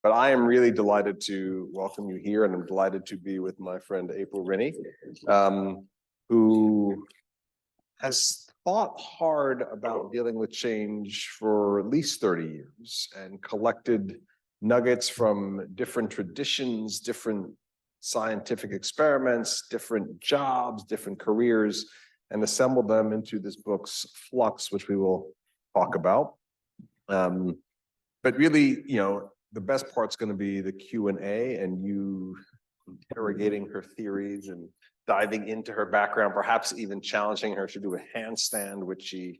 But I am really delighted to welcome you here, and I'm delighted to be with my friend April Rinne, who has thought hard about dealing with change for at least 30 years and collected nuggets from different traditions, different scientific experiments, different jobs, different careers, and assembled them into this book's Flux, which we will talk about. But really, the best part's going to be the Q&A and you interrogating her theories and diving into her background, perhaps even challenging her to do a handstand, which she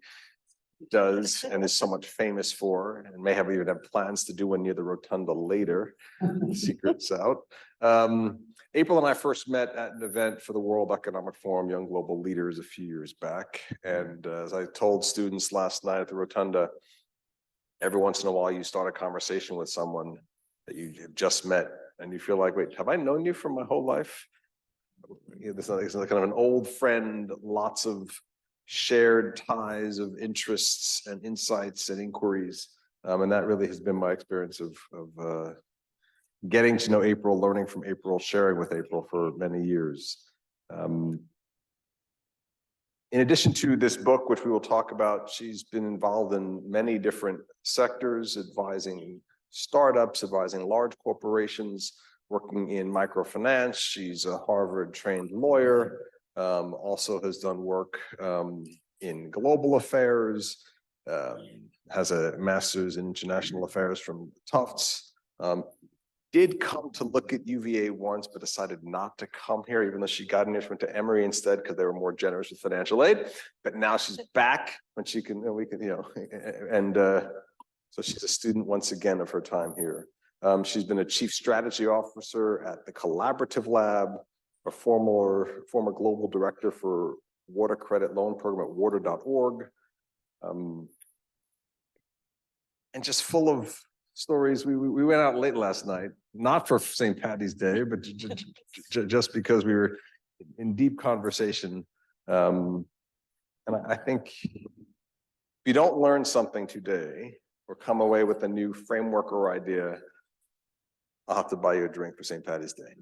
does and is so much famous for, and may even have plans to do one near the rotunda later. Secrets out. April and I first met at an event for the World Economic Forum Young Global Leaders a few years back. And as I told students last night at the rotunda, every once in a while you start a conversation with someone that you have just met and you feel like, wait, have I known you for my whole life? This is kind of an old friend, lots of shared ties of interests and insights and inquiries. And that really has been my experience of getting to know April, learning from April, sharing with April for many years. In addition to this book, which we will talk about, she's been involved in many different sectors, advising startups, advising large corporations, working in microfinance. She's a Harvard-trained lawyer, also has done work in global affairs, has a master's in international affairs from Tufts, did come to look at UVA once, but decided not to come here, even though she got an went to Emory instead because they were more generous with financial aid. But now she's back when she can, so she's a student once again of her time here. She's been a chief strategy officer at the Collaborative Lab, a former global director for water credit loan program at water.org, and just full of stories. We went out late last night, not for St. Patty's Day, but just because we were in deep conversation. And I think if you don't learn something today or come away with a new framework or idea, I'll have to buy you a drink for St. Patty's Day.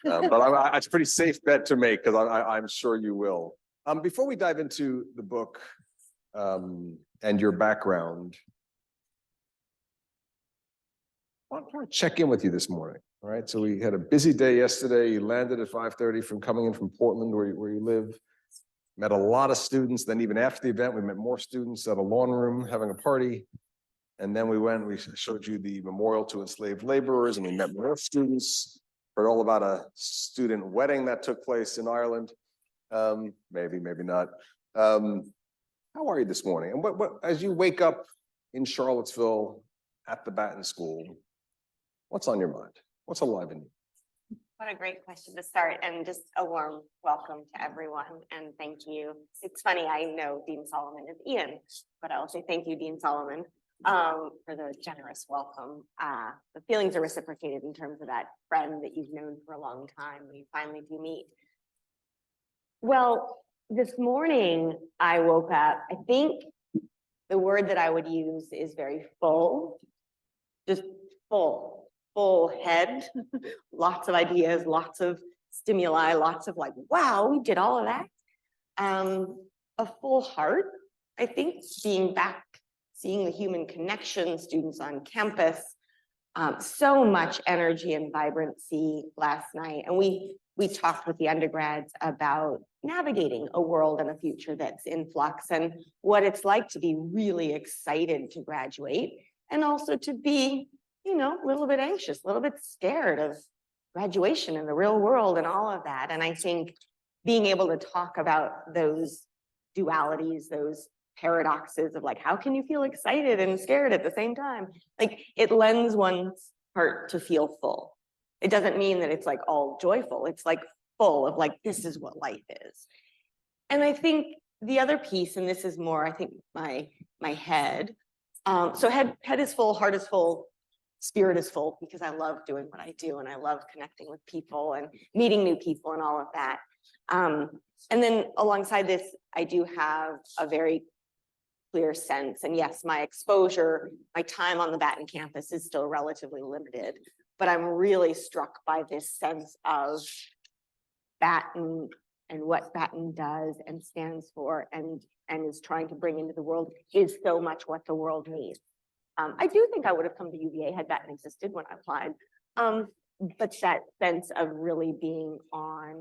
But it's a pretty safe bet to make because I'm sure you will. Before we dive into the book and your background, I want to check in with you this morning. All right. So we had a busy day yesterday. You landed at 5:30 from coming in from Portland, where you live. Met a lot of students. Then even after the event, we met more students at a lawn room having a party. And then we showed you the memorial to enslaved laborers, and we met more students. Heard all about a student wedding that took place in Ireland. Maybe not. How are you this morning? And what as you wake up in Charlottesville at the Batten School, what's on your mind? What's alive in you? What a great question to start, and just a warm welcome to everyone, and thank you. It's funny, I know Dean Solomon is Ian, but I'll say thank you, Dean Solomon, for the generous welcome. The feelings are reciprocated in terms of that friend that you've known for a long time when you finally do meet. Well, this morning I woke up, I think the word that I would use is very full, just full head, lots of ideas, lots of stimuli, lots of like, wow, we did all of that. A full heart, I think, being back, seeing the human connection, students on campus, so much energy and vibrancy last night. And we talked with the undergrads about navigating a world and a future that's in flux and what it's like to be really excited to graduate and also to be, a little bit anxious, a little bit scared of graduation in the real world and all of that. And I think being able to talk about those dualities, those paradoxes of like, how can you feel excited and scared at the same time? Like, it lends one's heart to feel full. It doesn't mean that it's like all joyful. It's like full of like, this is what life is. And I think the other piece, and this is more, I think, my head. So head is full, heart is full, spirit is full, because I love doing what I do and I love connecting with people and meeting new people and all of that. And then alongside this, I do have a very clear sense. And yes, my exposure, my time on the Batten campus is still relatively limited, but I'm really struck by this sense of Batten and what Batten does and stands for and is trying to bring into the world is so much what the world needs. I do think I would have come to UVA had Batten existed when I applied. But that sense of really being I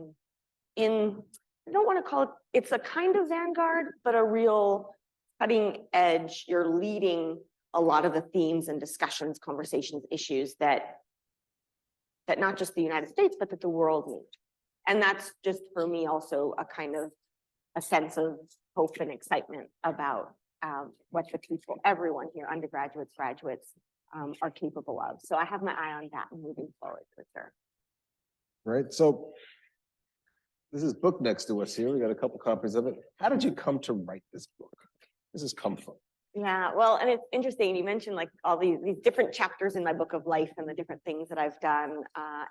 don't want to call it, it's a kind of vanguard, but a real cutting edge. You're leading a lot of the themes and discussions, conversations, issues that not just the United States, but that the world needs. And that's just for me also a kind of a sense of hope and excitement about what the people, everyone here, undergraduates, graduates, are capable of. So I have my eye on that and moving forward for sure. Right. So this is book next to us here. We got a couple copies of it. How did you come to write this book? This has come from. Yeah, well, and it's interesting. You mentioned like all these different chapters in my book of life and the different things that I've done.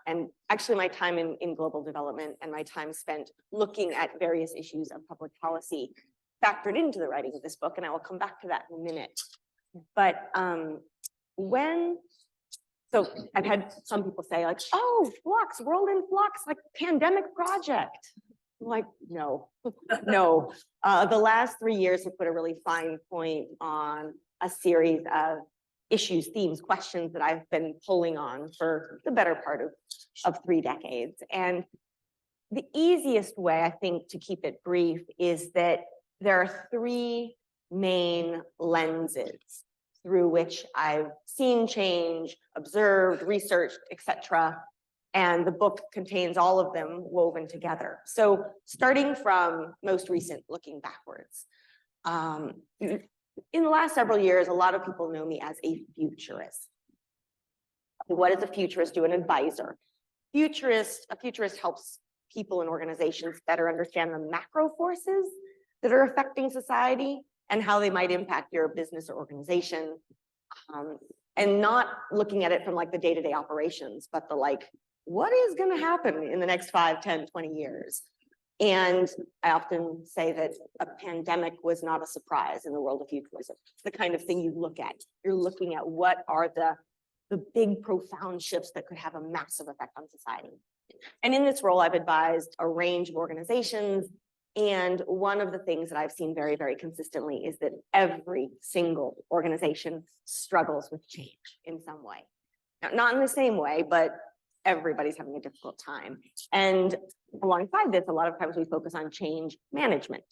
And actually my time in global development and my time spent looking at various issues of public policy factored into the writing of this book. And I will come back to that in a minute. But so I've had some people say like, oh, Flux, World in Flux, like pandemic project. I'm like, no, no. The last 3 years have put a really fine point on a series of issues, themes, questions that I've been pulling on for the better part of 3 decades. And the easiest way, I think, to keep it brief is that there are 3 main lenses through which I've seen change, observed, researched, etc. And the book contains all of them woven together. So starting from most recent, looking backwards. In the last several years, a lot of people know me as a futurist. What does a futurist do? An advisor. A futurist helps people and organizations better understand the macro forces that are affecting society and how they might impact your business or organization. And not looking at it from like the day-to-day operations, but the like, what is going to happen in the next 5, 10, 20 years? And I often say that a pandemic was not a surprise in the world of futurism. It's the kind of thing you look at. You're looking at what are the big profound shifts that could have a massive effect on society. And in this role, I've advised a range of organizations. And one of the things that I've seen very, very consistently is that every single organization struggles with change in some way. Now, not in the same way, but everybody's having a difficult time. And alongside this, a lot of times we focus on change management,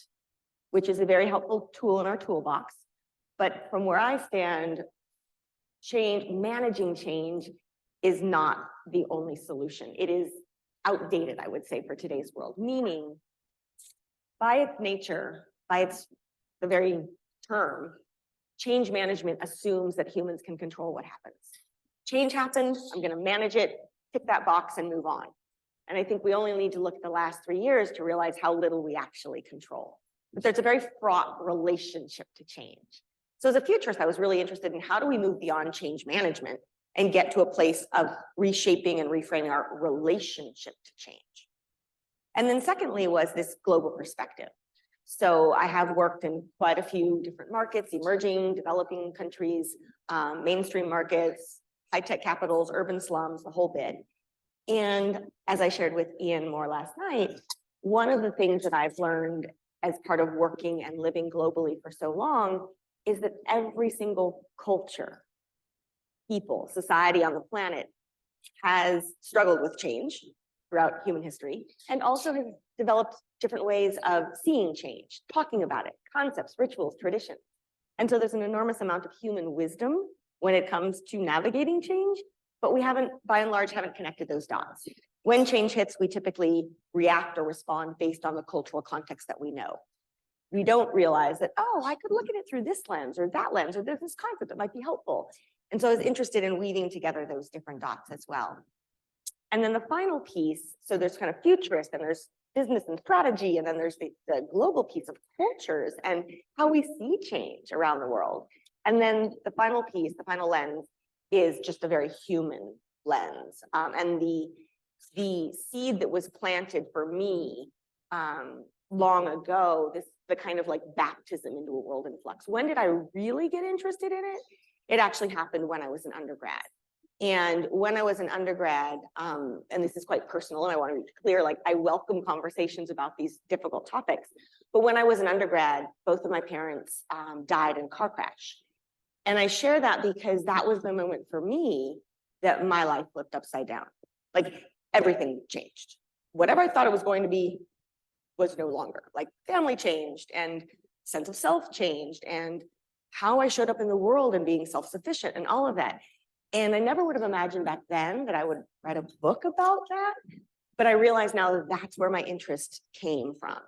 which is a very helpful tool in our toolbox. But from where I stand, managing change is not the only solution. It is outdated, I would say, for today's world, meaning by its nature, the very term, change management assumes that humans can control what happens. Change happens, I'm going to manage it, tick that box and move on. And I think we only need to look at the last 3 years to realize how little we actually control. But there's a very fraught relationship to change. So as a futurist, I was really interested in how do we move beyond change management and get to a place of reshaping and reframing our relationship to change. And then secondly was this global perspective. So I have worked in quite a few different markets, emerging, developing countries, mainstream markets, high-tech capitals, urban slums, the whole bit. And as I shared with Ian more last night, one of the things that I've learned as part of working and living globally for so long is that every single culture, people, society on the planet has struggled with change throughout human history and also has developed different ways of seeing change, talking about it, concepts, rituals, traditions. And so there's an enormous amount of human wisdom when it comes to navigating change, but we haven't, by and large, haven't connected those dots. When change hits, we typically react or respond based on the cultural context that we know. We don't realize that, oh, I could look at it through this lens, or there's this concept that might be helpful. And so I was interested in weaving together those different dots as well. And then the final piece, so there's kind of futurist, and there's business and strategy, and then there's the global piece of cultures and how we see change around the world. And then the final piece, the final lens, is just a very human lens. And the seed that was planted for me long ago, this the kind of like baptism into a world in flux. When did I really get interested in it? It actually happened when I was an undergrad. And when I was an undergrad, and this is quite personal, and I want to be clear, like I welcome conversations about these difficult topics. But when I was an undergrad, both of my parents died in a car crash. And I share that because that was the moment for me that my life flipped upside down. Like everything changed. Whatever I thought it was going to be was no longer. Like family changed and sense of self changed and how I showed up in the world and being self-sufficient and all of that. And I never would have imagined back then that I would write a book about that. But I realize now that that's where my interest came from.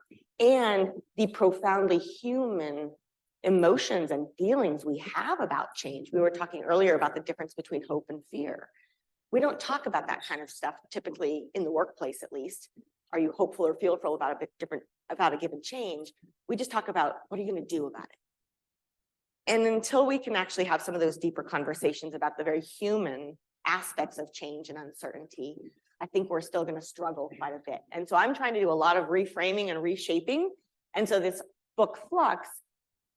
And the profoundly human emotions and feelings we have about change. We were talking earlier about the difference between hope and fear. We don't talk about that kind of stuff typically in the workplace, at least. Are you hopeful or fearful about a bit different about a given change? We just talk about what are you going to do about it? And until we can actually have some of those deeper conversations about the very human aspects of change and uncertainty, I think we're still going to struggle quite a bit. And so I'm trying to do a lot of reframing and reshaping. And so this book, Flux,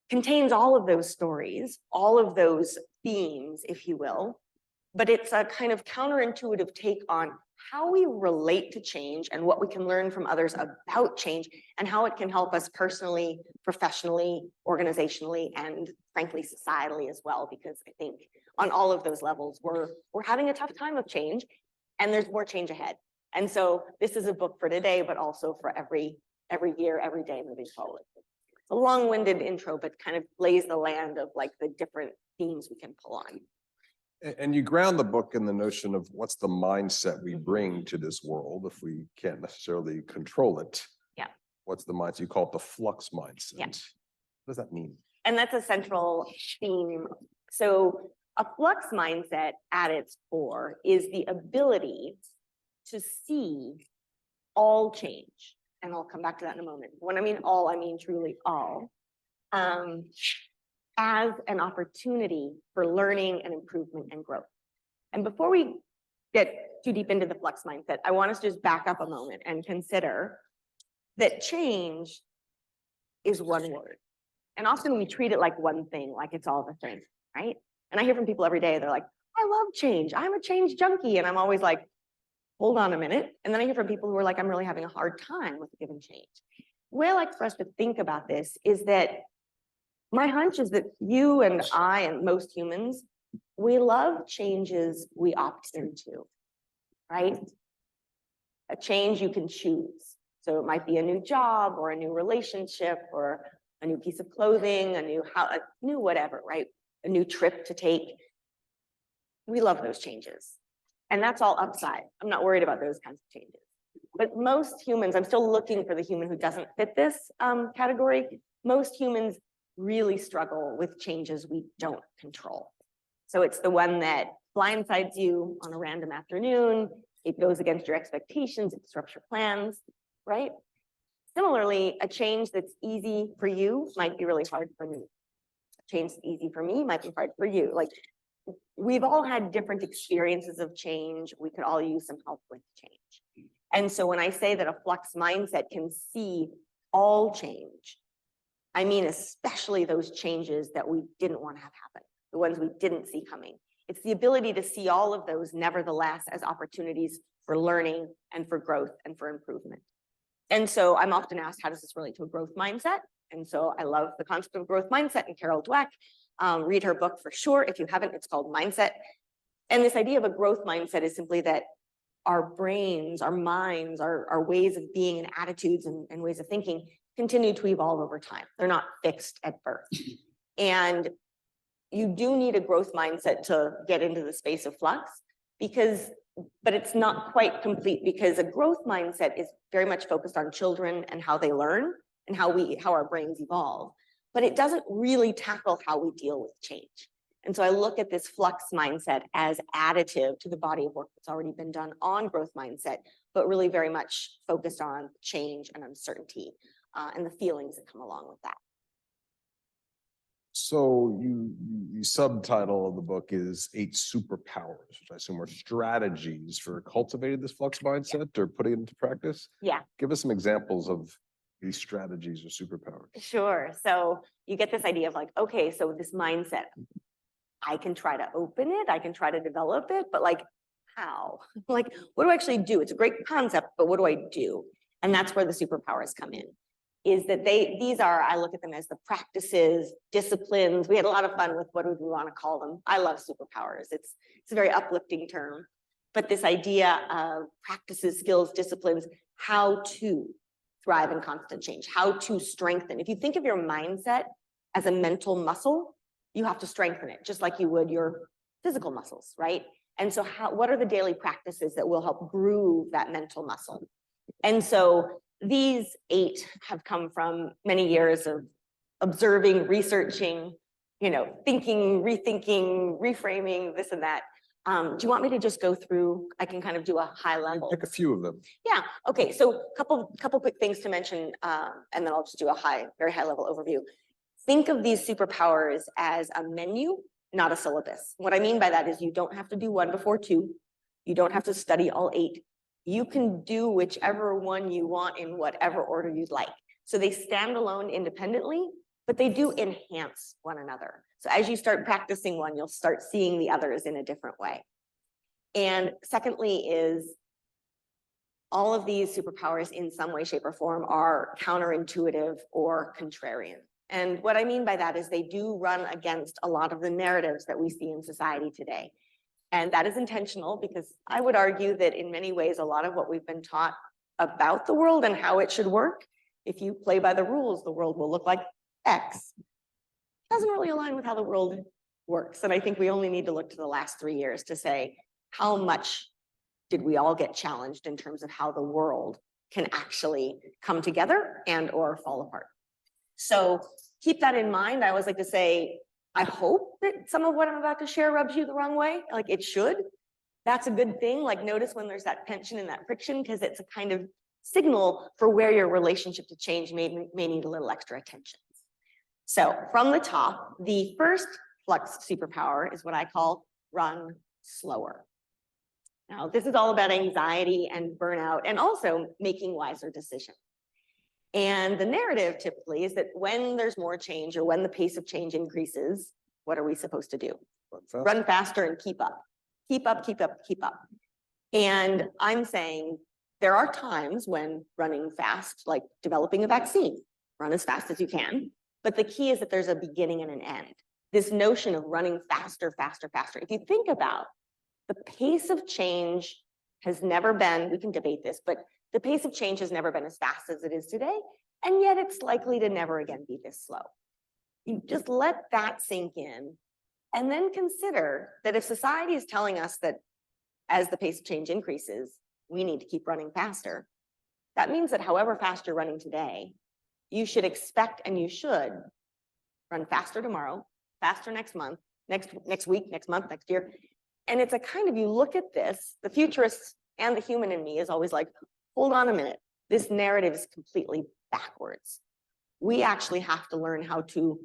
contains all of those stories, all of those themes, if you will, but it's a kind of counterintuitive take on how we relate to change and what we can learn from others about change and how it can help us personally, professionally, organizationally, and frankly, societally as well, because I think on all of those levels, we're having a tough time of change and there's more change ahead. And so this is a book for today, but also for every year, every day moving forward. It's a long-winded intro, but kind of lays the land of like the different themes we can pull on. And you ground the book in the notion of what's the mindset we bring to this world if we can't necessarily control it. Yeah. What's the mindset? You call it the flux mindset. Yeah. What does that mean? And that's a central theme. So a flux mindset at its core is the ability to see all change. And I'll come back to that in a moment. When I mean all, I mean truly all. As an opportunity for learning and improvement and growth. And before we get too deep into the flux mindset, I want us to just back up a moment and consider that change is one word. And often we treat it like one thing, like it's all the thing, right? And I hear from people every day, they're like, I love change. I'm a change junkie. And I'm always like, hold on a minute. And then I hear from people who are like, I'm really having a hard time with a given change. The way I like for us to think about this is that my hunch is that you and I and most humans, we love changes we opt into, right? A change you can choose. So it might be a new job or a new relationship or a new piece of clothing, a new whatever, right? A new trip to take. We love those changes. And that's all upside. I'm not worried about those kinds of changes. But most humans, I'm still looking for the human who doesn't fit this category. Most humans really struggle with changes we don't control. So it's the one that blindsides you on a random afternoon. It goes against your expectations. It disrupts your plans, right? Similarly, a change that's easy for you might be really hard for me. A change that's easy for me might be hard for you. Like we've all had different experiences of change. We could all use some help with change. And so when I say that a flux mindset can see all change, I mean, especially those changes that we didn't want to have happen, the ones we didn't see coming. It's the ability to see all of those, nevertheless, as opportunities for learning and for growth and for improvement. And so I'm often asked, how does this relate to a growth mindset? And so I love the concept of growth mindset and Carol Dweck. Read her book for sure. If you haven't, it's called Mindset. And this idea of a growth mindset is simply that our brains, our minds, our ways of being and attitudes and ways of thinking continue to evolve over time. They're not fixed at birth. And you do need a growth mindset to get into the space of flux but it's not quite complete because a growth mindset is very much focused on children and how they learn and how our brains evolve, but it doesn't really tackle how we deal with change. And so I look at this flux mindset as additive to the body of work that's already been done on growth mindset, but really very much focused on change and uncertainty. And the feelings that come along with that. So the subtitle of the book is 8 Superpowers, which I assume are strategies for cultivating this flux mindset or putting it into practice. Yeah. Give us some examples of these strategies or superpowers? Sure. So you get this idea of like, okay, so this mindset, I can try to open it, I can try to develop it, but like, how? Like, what do I actually do? It's a great concept, but what do I do? And that's where the superpowers come in. Is that these are, I look at them as the practices, disciplines. We had a lot of fun with what would we want to call them. I love superpowers. It's a very uplifting term. But this idea of practices, skills, disciplines, how to thrive in constant change, how to strengthen. If you think of your mindset as a mental muscle, you have to strengthen it, just like you would your physical muscles, right? And so what are the daily practices that will help groove that mental muscle? And so these 8 have come from many years of observing, researching, thinking, rethinking, reframing, this and that. Do you want me to just go through? I can kind of do a high level. Pick a few of them. Yeah. Okay. So couple quick things to mention, and then I'll just do a very high level overview. Think of these superpowers as a menu, not a syllabus. What I mean by that is you don't have to do 1 before 2. You don't have to study all 8. You can do whichever one you want in whatever order you'd like. So they stand alone independently, but they do enhance one another. So as you start practicing one, you'll start seeing the others in a different way. And secondly is all of these superpowers in some way, shape, or form are counterintuitive or contrarian. And what I mean by that is they do run against a lot of the narratives that we see in society today. And that is intentional because I would argue that in many ways, a lot of what we've been taught about the world and how it should work, if you play by the rules, the world will look like X. Doesn't really align with how the world works. And I think we only need to look to the last 3 years to say, how much did we all get challenged in terms of how the world can actually come together and or fall apart? So keep that in mind. I always like to say, I hope that some of what I'm about to share rubs you the wrong way. Like it should. That's a good thing. Like notice when there's that tension and that friction, because it's a kind of signal for where your relationship to change may need a little extra attention. So from the top, the first Flux superpower is what I call run slower. Now, this is all about anxiety and burnout and also making wiser decisions. And the narrative typically is that when there's more change or when the pace of change increases, what are we supposed to do? Run faster and keep up. Keep up, keep up, keep up. And I'm saying there are times when running fast, like developing a vaccine, run as fast as you can. But the key is that there's a beginning and an end. This notion of running faster, faster, faster. If you think about the pace of change has never been, we can debate this, but the pace of change has never been as fast as it is today. And yet it's likely to never again be this slow. You just let that sink in and then consider that if society is telling us that as the pace of change increases, we need to keep running faster. That means that however fast you're running today, you should expect and you should run faster tomorrow, faster next month, next week, next month, next year. And it's a kind of, you look at this, the futurist and the human in me is always like, hold on a minute. This narrative is completely backwards. We actually have to learn how to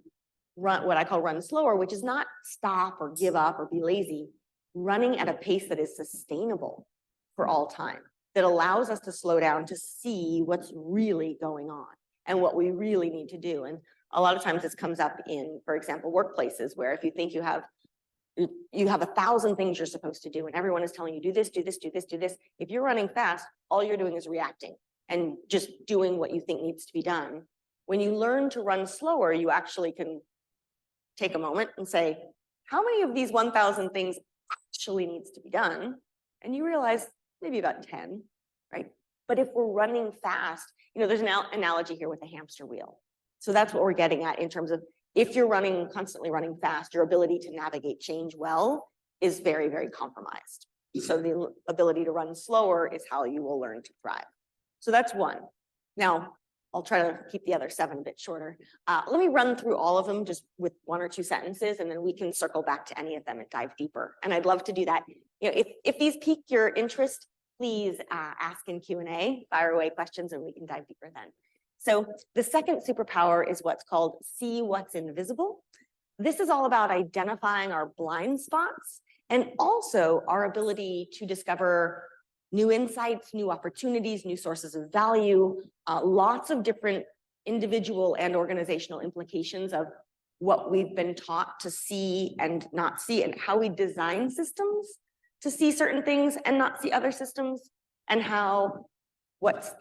run, what I call run slower, which is not stop or give up or be lazy, running at a pace that is sustainable for all time, that allows us to slow down to see what's really going on and what we really need to do. And a lot of times this comes up in, for example, workplaces where if you think you have 1,000 things you're supposed to do and everyone is telling you do this, do this, do this, do this. If you're running fast, all you're doing is reacting and just doing what you think needs to be done. When you learn to run slower, you actually can take a moment and say, how many of these 1,000 things actually needs to be done? And you realize maybe about 10, right? But if we're running fast, there's an analogy here with a hamster wheel. So that's what we're getting at in terms of if you're constantly running fast, your ability to navigate change well is very, very compromised. So the ability to run slower is how you will learn to thrive. So that's one. Now, I'll try to keep the other 7 a bit shorter. Let me run through all of them just with 1 or 2 sentences, and then we can circle back to any of them and dive deeper. And I'd love to do that. If these pique your interest, please ask in Q&A, fire away questions, and we can dive deeper then. So the second superpower is what's called see what's invisible. This is all about identifying our blind spots and also our ability to discover new insights, new opportunities, new sources of value, lots of different individual and organizational implications of what we've been taught to see and not see, and how we design systems to see certain things and not see other systems, and how what's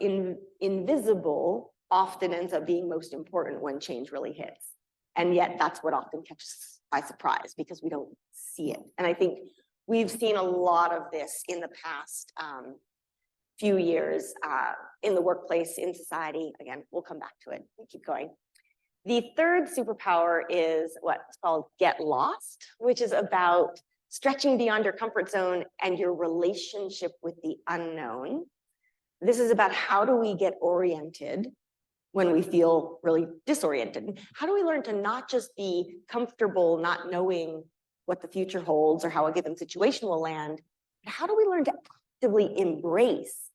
invisible often ends up being most important when change really hits. And yet that's what often catches us by surprise because we don't see it. And I think we've seen a lot of this in the past few years in the workplace, in society. Again, we'll come back to it. We keep going. The third superpower is what's called get lost, which is about stretching beyond your comfort zone and your relationship with the unknown. This is about how do we get oriented when we feel really disoriented? How do we learn to not just be comfortable not knowing what the future holds or how a given situation will land, but how do we learn to actively embrace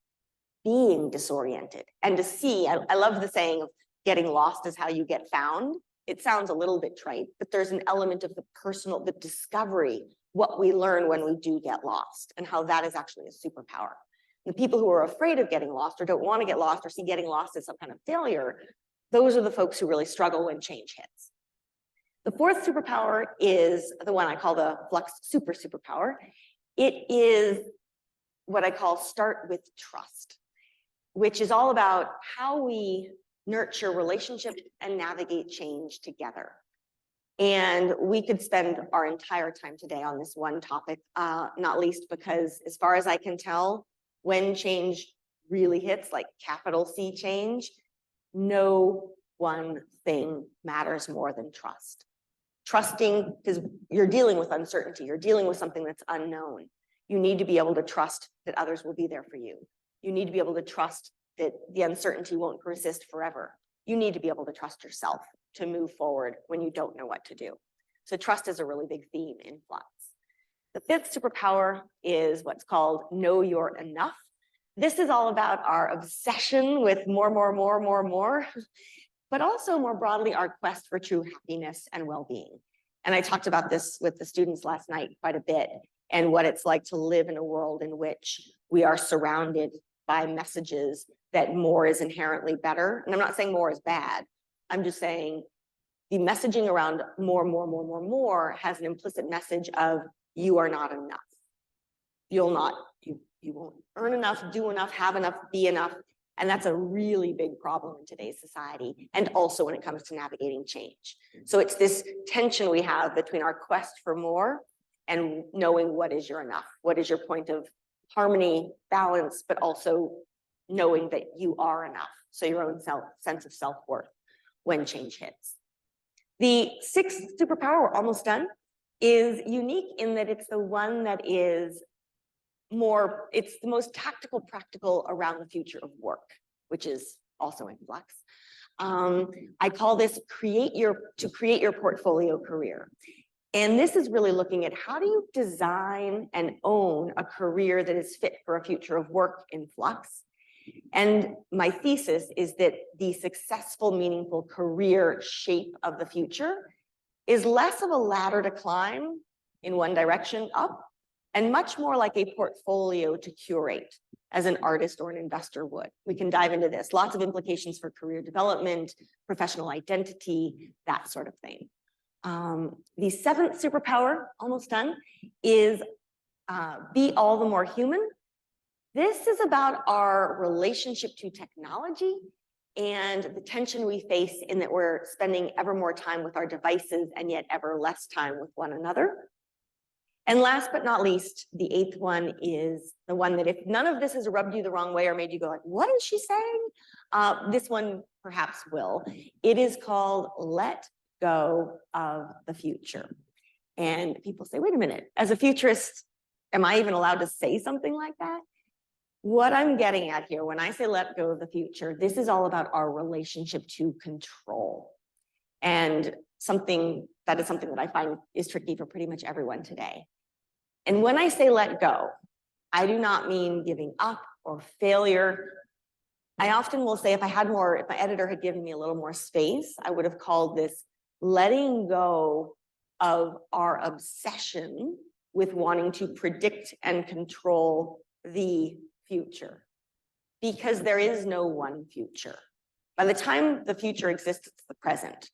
being disoriented and to see, I love the saying of getting lost is how you get found. It sounds a little bit trite, but there's an element of the personal, the discovery, what we learn when we do get lost and how that is actually a superpower. The people who are afraid of getting lost or don't want to get lost or see getting lost as some kind of failure, those are the folks who really struggle when change hits. The fourth superpower is the one I call the Flux superpower. It is what I call start with trust, which is all about how we nurture relationships and navigate change together. And we could spend our entire time today on this one topic, not least because as far as I can tell, when change really hits, like capital C change, no one thing matters more than trust. Trusting, because you're dealing with uncertainty, you're dealing with something that's unknown. You need to be able to trust that others will be there for you. You need to be able to trust that the uncertainty won't persist forever. You need to be able to trust yourself to move forward when you don't know what to do. So trust is a really big theme in Flux. The fifth superpower is what's called know your enough. This is all about our obsession with more, but also more broadly, our quest for true happiness and well-being. And I talked about this with the students last night quite a bit, and what it's like to live in a world in which we are surrounded by messages that more is inherently better. And I'm not saying more is bad. I'm just saying the messaging around more has an implicit message of you are not enough. You won't earn enough, do enough, have enough, be enough. And that's a really big problem in today's society. And also when it comes to navigating change. So it's this tension we have between our quest for more and knowing what is your enough, what is your point of harmony, balance, but also knowing that you are enough. So your own sense of self-worth when change hits. The sixth superpower, we're almost done, is unique in that it's the one that is it's the most tactical, practical around the future of work, which is also in Flux. I call this create your portfolio career. And this is really looking at how do you design and own a career that is fit for a future of work in Flux. And my thesis is that the successful, meaningful career shape of the future is less of a ladder to climb in one direction up, and much more like a portfolio to curate as an artist or an investor would. We can dive into this. Lots of implications for career development, professional identity, that sort of thing. The seventh superpower, almost done, is be all the more human. This is about our relationship to technology and the tension we face in that we're spending ever more time with our devices and yet ever less time with one another. And last but not least, the eighth one is the one that if none of this has rubbed you the wrong way or made you go like, what is she saying? This one perhaps will. It is called let go of the future. And people say, wait a minute, as a futurist, am I even allowed to say something like that? What I'm getting at here, when I say let go of the future, this is all about our relationship to control. And something that I find is tricky for pretty much everyone today. And when I say let go, I do not mean giving up or failure. I often will say if my editor had given me a little more space, I would have called this letting go of our obsession with wanting to predict and control the future, because there is no one future. By the time the future exists, it's the present.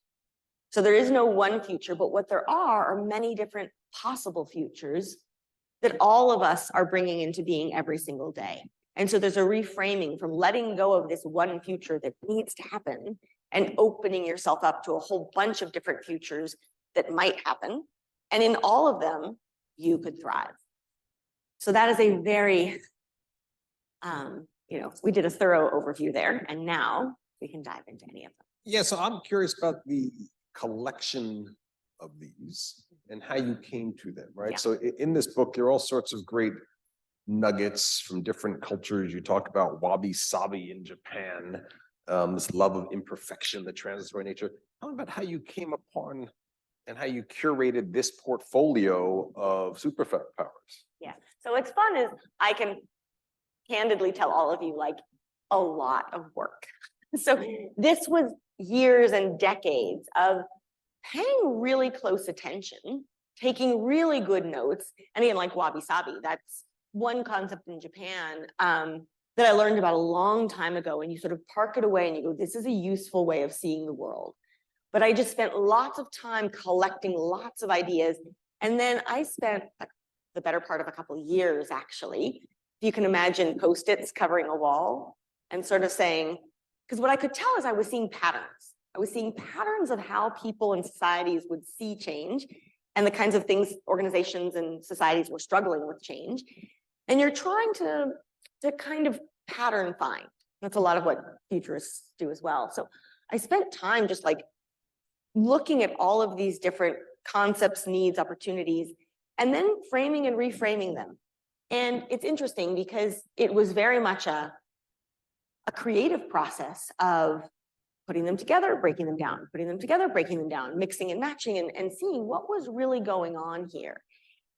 So there is no one future, but what there are many different possible futures that all of us are bringing into being every single day. And so there's a reframing from letting go of this one future that needs to happen and opening yourself up to a whole bunch of different futures that might happen. And in all of them, you could thrive. So that is a very, we did a thorough overview there, and now we can dive into any of them. Yeah, so I'm curious about the collection of these and how you came to them, right? Yeah. So in this book, there are all sorts of great nuggets from different cultures. You talk about wabi-sabi in Japan, this love of imperfection, the transitory nature. Tell me about how you came upon and how you curated this portfolio of superpowers. Yeah, so what's fun is I can candidly tell all of you, like, a lot of work. So this was years and decades of paying really close attention, taking really good notes. And again, like wabi-sabi, that's one concept in Japan that I learned about a long time ago. And you sort of park it away and you go, this is a useful way of seeing the world. But I just spent lots of time collecting lots of ideas. And then I spent the better part of a couple of years, actually, if you can imagine Post-its covering a wall and sort of saying, because what I could tell is I was seeing patterns. I was seeing patterns of how people and societies would see change and the kinds of things organizations and societies were struggling with change. And you're trying to kind of pattern find. That's a lot of what futurists do as well. So I spent time just like looking at all of these different concepts, needs, opportunities, and then framing and reframing them. And it's interesting because it was very much a creative process of putting them together, breaking them down, putting them together, breaking them down, mixing and matching, and seeing what was really going on here.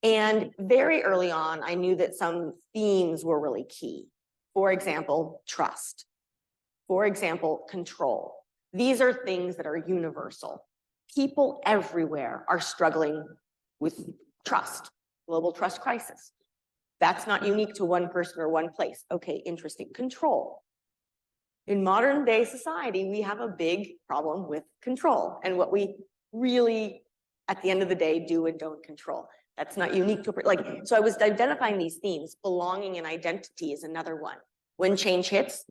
And very early on, I knew that some themes were really key. For example, trust. For example, control. These are things that are universal. People everywhere are struggling with trust, global trust crisis. That's not unique to one person or one place. Okay, interesting. Control. In modern day society, we have a big problem with control and what we really, at the end of the day, do and don't control. That's not unique to, so I was identifying these themes. Belonging and identity is another one. When change hits,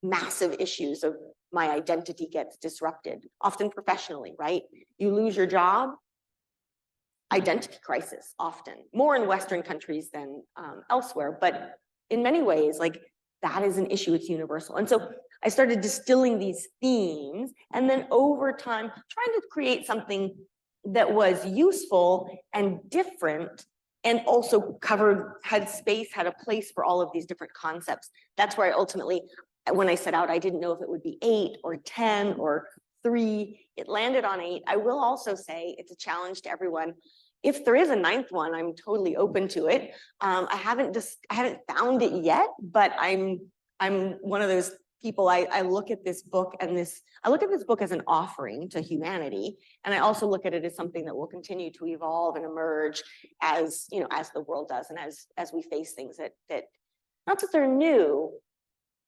massive issues of my identity gets disrupted, often professionally, right? You lose your job, identity crisis, often more in Western countries than elsewhere, but in many ways, like that is an issue, it's universal. And so I started distilling these themes and then over time, trying to create something that was useful and different and also had space, had a place for all of these different concepts. That's where I ultimately, when I set out, I didn't know if it would be 8 or 10 or 3. It landed on 8. I will also say it's a challenge to everyone. If there is a 9th one, I'm totally open to it. I haven't found it yet, but I'm one of those people. I look at this book and I look at this book as an offering to humanity, and I also look at it as something that will continue to evolve and emerge as as the world does, and as we face things that not that they're new,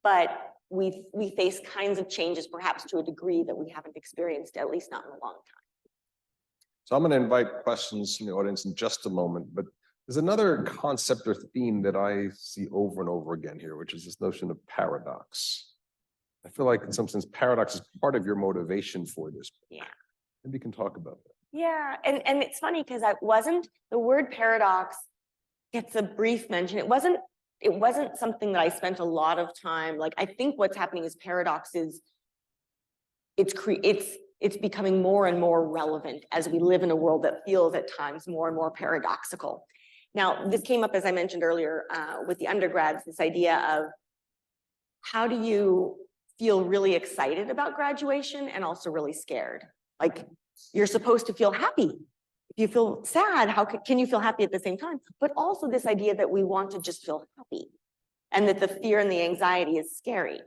but we face kinds of changes perhaps to a degree that we haven't experienced, at least not in a long time. So I'm going to invite questions from the audience in just a moment, but there's another concept or theme that I see over and over again here, which is this notion of paradox. I feel like in some sense, paradox is part of your motivation for this book. Yeah. Maybe you can talk about that. Yeah, and it's funny because the word paradox gets a brief mention. It wasn't something that I spent a lot of time, like I think what's happening is paradox is, it's becoming more and more relevant as we live in a world that feels at times more and more paradoxical. Now, this came up, as I mentioned earlier, with the undergrads, this idea of how do you feel really excited about graduation and also really scared? Like you're supposed to feel happy. If you feel sad, how can you feel happy at the same time? But also this idea that we want to just feel happy and that the fear and the anxiety is scary.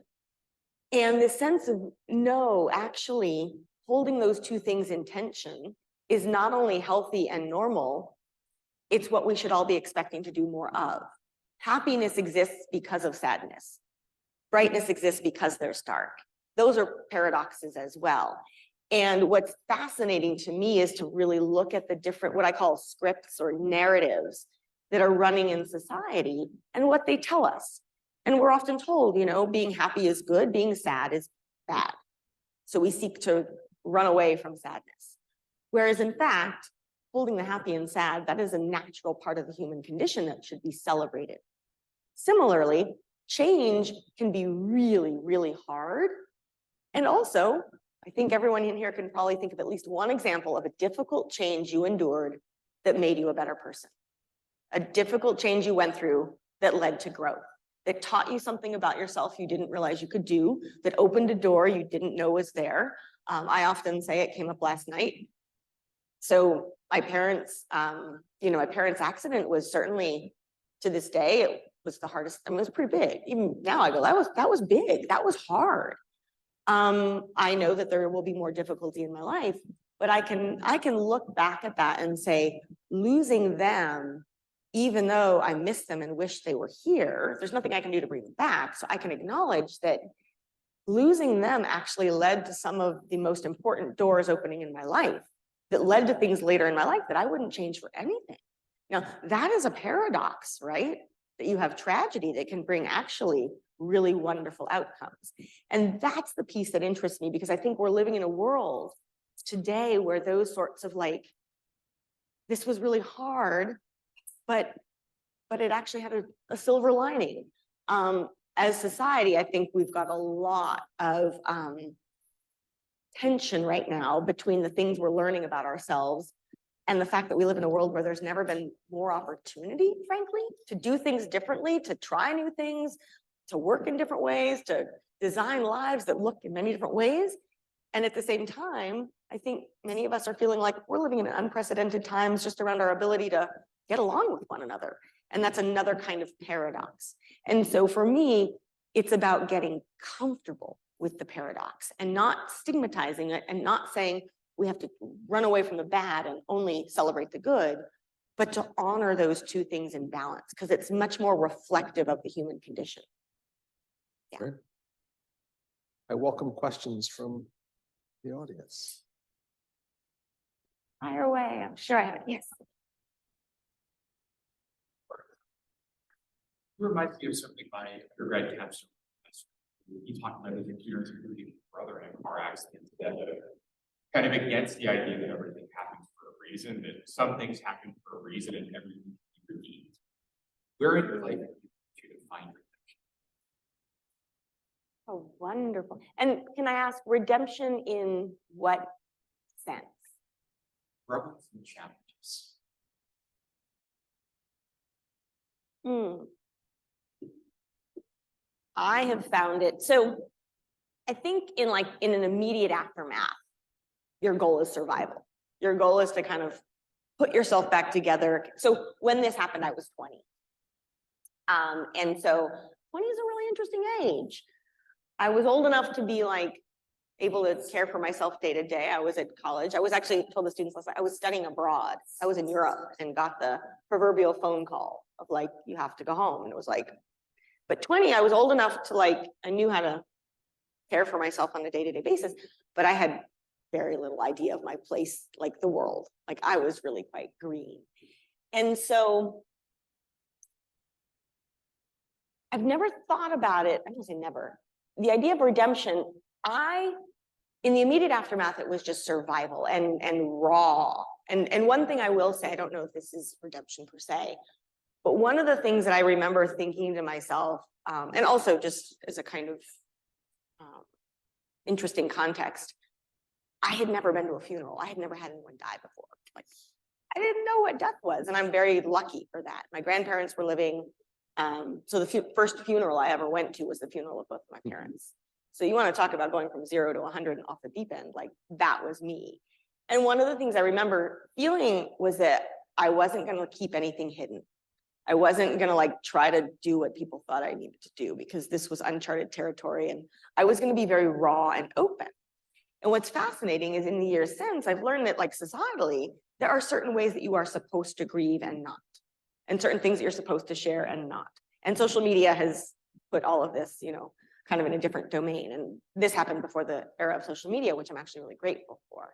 And the sense of, no, actually holding those two things in tension is not only healthy and normal, it's what we should all be expecting to do more of. Happiness exists because of sadness. Brightness exists because there's dark. Those are paradoxes as well. And what's fascinating to me is to really look at the different, what I call scripts or narratives that are running in society and what they tell us. And we're often told, you know, being happy is good, being sad is bad. So we seek to run away from sadness. Whereas in fact, holding the happy and sad, that is a natural part of the human condition that should be celebrated. Similarly, change can be really, really hard. And also, I think everyone in here can probably think of at least one example of a difficult change you endured that made you a better person. A difficult change you went through that led to growth, that taught you something about yourself you didn't realize you could do, that opened a door you didn't know was there. I often say, it came up last night. So my parents, my parents' accident was certainly, to this day, it was the hardest. I mean, it was pretty big. Even now I go, that was big. That was hard. I know that there will be more difficulty in my life, but I can look back at that and say, losing them, even though I miss them and wish they were here, there's nothing I can do to bring them back. So I can acknowledge that losing them actually led to some of the most important doors opening in my life, that led to things later in my life that I wouldn't change for anything. Now, that is a paradox, right? That you have tragedy that can bring actually really wonderful outcomes. And that's the piece that interests me, because I think we're living in a world today where those sorts of this was really hard, but it actually had a silver lining. As society, I think we've got a lot of tension right now between the things we're learning about ourselves and the fact that we live in a world where there's never been more opportunity, frankly, to do things differently, to try new things, to work in different ways, to design lives that look in many different ways. And at the same time, I think many of us are feeling like we're living in unprecedented times just around our ability to get along with one another. And that's another kind of paradox. And so for me, it's about getting comfortable with the paradox and not stigmatizing it and not saying we have to run away from the bad and only celebrate the good, but to honor those two things in balance, because it's much more reflective of the human condition. Yeah. Great. I welcome questions from the audience. Fire away. I'm sure I have it. Yes. It reminds me of something my undergrad capstone. He talked about his experience with his brother in a car accident that kind of against the idea that everything happens for a reason, that some things happen for a reason and everything can be redeemed. Where in your life do you find redemption? Oh, wonderful. And can I ask, redemption in what sense? Problems and challenges. I have found it. So I think in an immediate aftermath, your goal is survival. Your goal is to kind of put yourself back together. So when this happened, I was 20. And so 20 is a really interesting age. I was old enough to be able to care for myself day to day. I was at college. I was actually told the students last night, I was studying abroad. I was in Europe and got the proverbial phone call of you have to go home. And it was but 20, I was old enough to I knew how to care for myself on a day-to-day basis, but I had very little idea of my place, the world. I was really quite green. And so I've never thought about it. I don't say never. The idea of redemption, in the immediate aftermath, it was just survival and raw. And one thing I will say, I don't know if this is redemption per se, but one of the things that I remember thinking to myself, and also just as a kind of interesting context, I had never been to a funeral. I had never had anyone die before. I didn't know what death was, and I'm very lucky for that. My grandparents were living, so the first funeral I ever went to was the funeral of both of my parents. So you want to talk about going from 0 to 100 and off the deep end, that was me. And one of the things I remember feeling was that I wasn't going to keep anything hidden. I wasn't going to try to do what people thought I needed to do, because this was uncharted territory and I was going to be very raw and open. And what's fascinating is in the years since, I've learned that societally, there are certain ways that you are supposed to grieve and not, and certain things that you're supposed to share and not. And social media has put all of this, you know, kind of in a different domain. And this happened before the era of social media, which I'm actually really grateful for.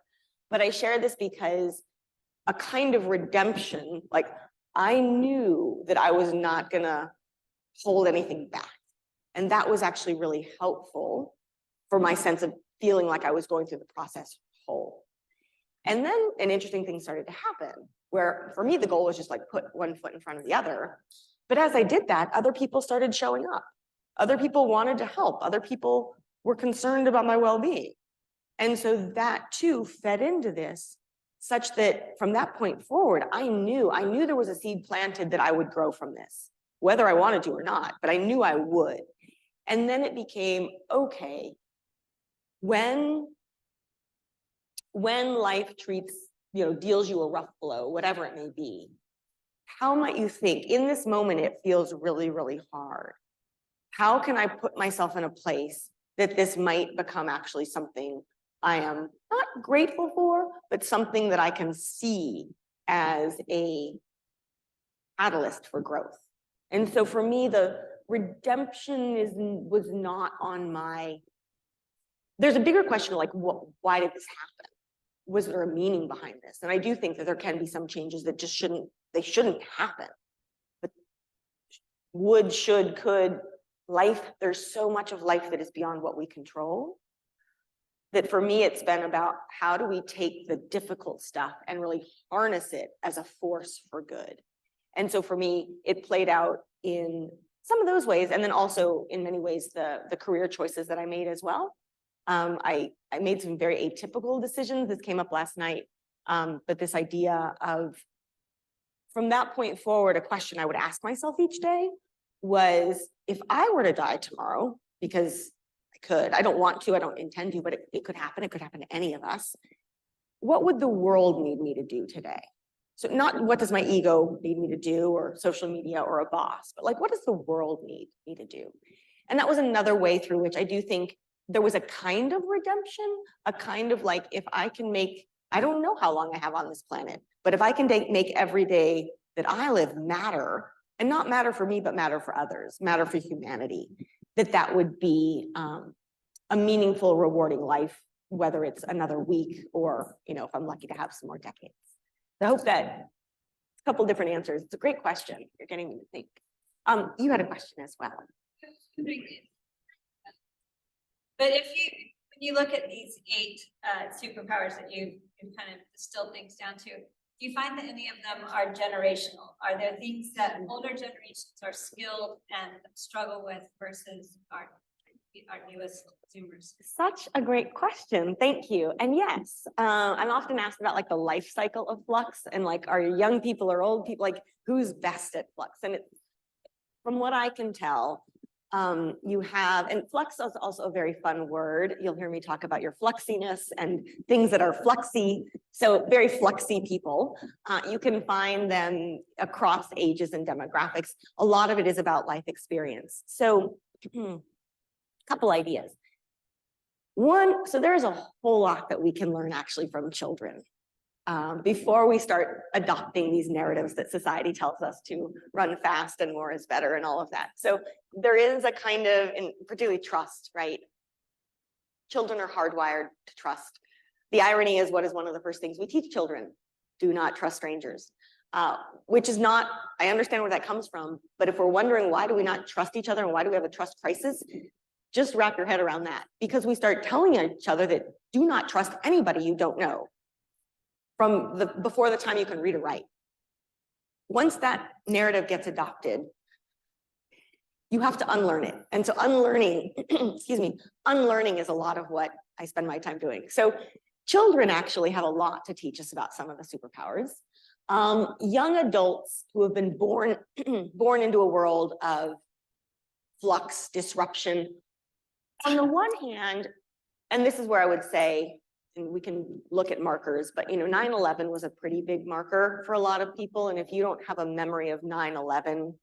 But I share this because a kind of redemption, like I knew that I was not gonna hold anything back. And that was actually really helpful for my sense of feeling like I was going through the process whole. And then an interesting thing started to happen where for me, the goal was just like put one foot in front of the other. But as I did that, other people started showing up. Other people wanted to help. Other people were concerned about my well-being. And so that too fed into this such that from that point forward, I knew there was a seed planted that I would grow from this, whether I wanted to or not, but I knew I would. And then it became, okay, when life treats, you know, deals you a rough blow, whatever it may be, how might you think in this moment, it feels really, really hard. How can I put myself in a place that this might become actually something I am not grateful for, but something that I can see as a catalyst for growth. And so for me, the redemption was not on my, there's a bigger question like, why did this happen? Was there a meaning behind this? And I do think that there can be some changes that just shouldn't happen. But would, should, could, life, there's so much of life that is beyond what we control. That for me, it's been about how do we take the difficult stuff and really harness it as a force for good. And so for me, it played out in some of those ways. And then also in many ways, the career choices that I made as well. I made some very atypical decisions. This came up last night. But this idea of, from that point forward, a question I would ask myself each day was, if I were to die tomorrow, because I don't want to, I don't intend to, but it could happen to any of us. What would the world need me to do today? So not what does my ego need me to do, or social media, or a boss, but like, what does the world need me to do? And that was another way through which I do think there was a kind of redemption, a kind of like, if I can make, I don't know how long I have on this planet, but if I can make every day that I live matter, and not matter for me, but matter for others, matter for humanity, that would be a meaningful, rewarding life, whether it's another week or, you know, if I'm lucky to have some more decades. So I hope that a couple different answers. It's a great question. You're getting me to think. You had a question as well. But when you look at these 8 superpowers that you've kind of distilled things down to, do you find that any of them are generational? Are there things that older generations are skilled and struggle with versus our newest consumers? Such a great question. Thank you. And yes, I'm often asked about like the life cycle of Flux and like, are young people or old people, like who's best at Flux? And from what I can tell, you have, and Flux is also a very fun word. You'll hear me talk about your fluxiness and things that are fluxy. So very fluxy people. You can find them across ages and demographics. A lot of it is about life experience. So a couple ideas. One, so there's a whole lot that we can learn actually from children. Before we start adopting these narratives that society tells us to run fast and more is better and all of that. So there is a kind of, and particularly trust, right? Children are hardwired to trust. The irony is, what is one of the first things we teach children? Do not trust strangers, which is not, I understand where that comes from, but if we're wondering why do we not trust each other and why do we have a trust crisis, just wrap your head around that, because we start telling each other that do not trust anybody you don't know. Before the time you can read or write. Once that narrative gets adopted, you have to unlearn it. And so unlearning, excuse me, unlearning is a lot of what I spend my time doing. So children actually have a lot to teach us about some of the superpowers. Young adults who have been born into a world of flux, disruption. On the one hand, and this is where I would say, and we can look at markers, but 9/11 was a pretty big marker for a lot of people. And if you don't have a memory of 9/11,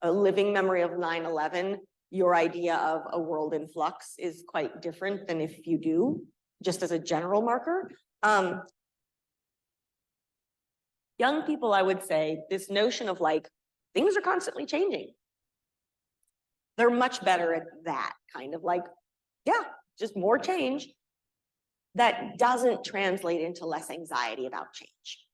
a living memory of 9/11, your idea of a world in flux is quite different than if you do, just as a general marker. Young people, I would say, this notion of like, things are constantly changing. They're much better at that kind of like, yeah, just more change. That doesn't translate into less anxiety about change.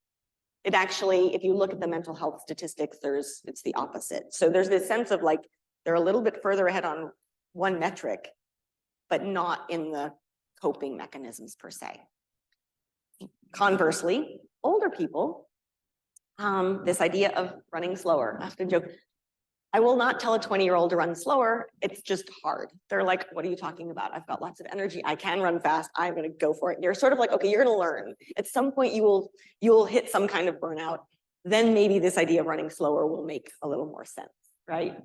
It actually, if you look at the mental health statistics, it's the opposite. So there's this sense of like, they're a little bit further ahead on one metric, but not in the coping mechanisms per se. Conversely, older people, this idea of running slower, I have to joke, I will not tell a 20-year-old to run slower. It's just hard. They're like, what are you talking about? I've got lots of energy. I can run fast. I'm going to go for it. And you're sort of like, okay, you're going to learn. At some point you will hit some kind of burnout. Then maybe this idea of running slower will make a little more sense, right?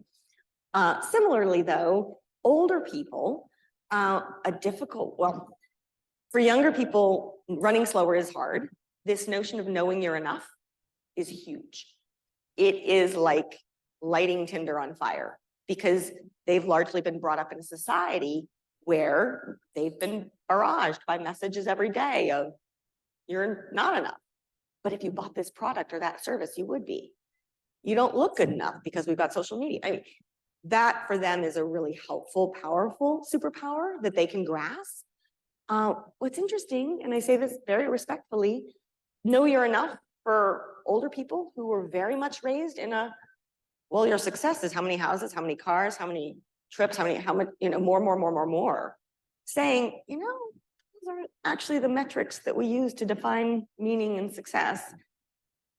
Similarly though, older people, for younger people, running slower is hard. This notion of knowing you're enough is huge. It is like lighting tinder on fire because they've largely been brought up in a society where they've been barraged by messages every day of you're not enough. But if you bought this product or that service, you would be. You don't look good enough because we've got social media. I mean, that for them is a really helpful, powerful superpower that they can grasp. What's interesting, and I say this very respectfully, know you're enough for older people who were very much raised in a, well, your success is how many houses, how many cars, how many trips, how much, more. Saying, those aren't actually the metrics that we use to define meaning and success.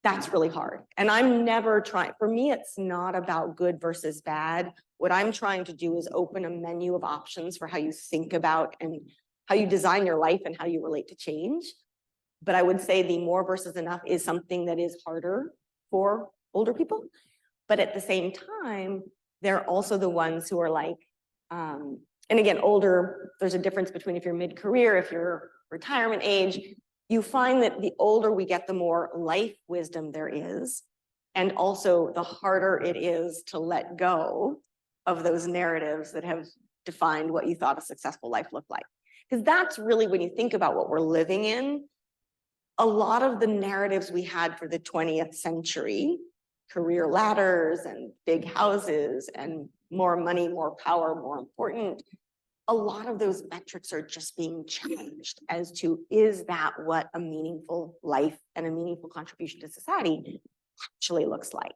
That's really hard. And I'm never trying, for me, it's not about good versus bad. What I'm trying to do is open a menu of options for how you think about and how you design your life and how you relate to change. But I would say the more versus enough is something that is harder for older people. But at the same time, they're also the ones who are like, and again, older, there's a difference between if you're mid-career, if you're retirement age, you find that the older we get, the more life wisdom there is. And also the harder it is to let go of those narratives that have defined what you thought a successful life looked like. Because that's really, when you think about what we're living in, a lot of the narratives we had for the 20th century, career ladders and big houses and more money, more power, more important, a lot of those metrics are just being challenged as to, is that what a meaningful life and a meaningful contribution to society actually looks like?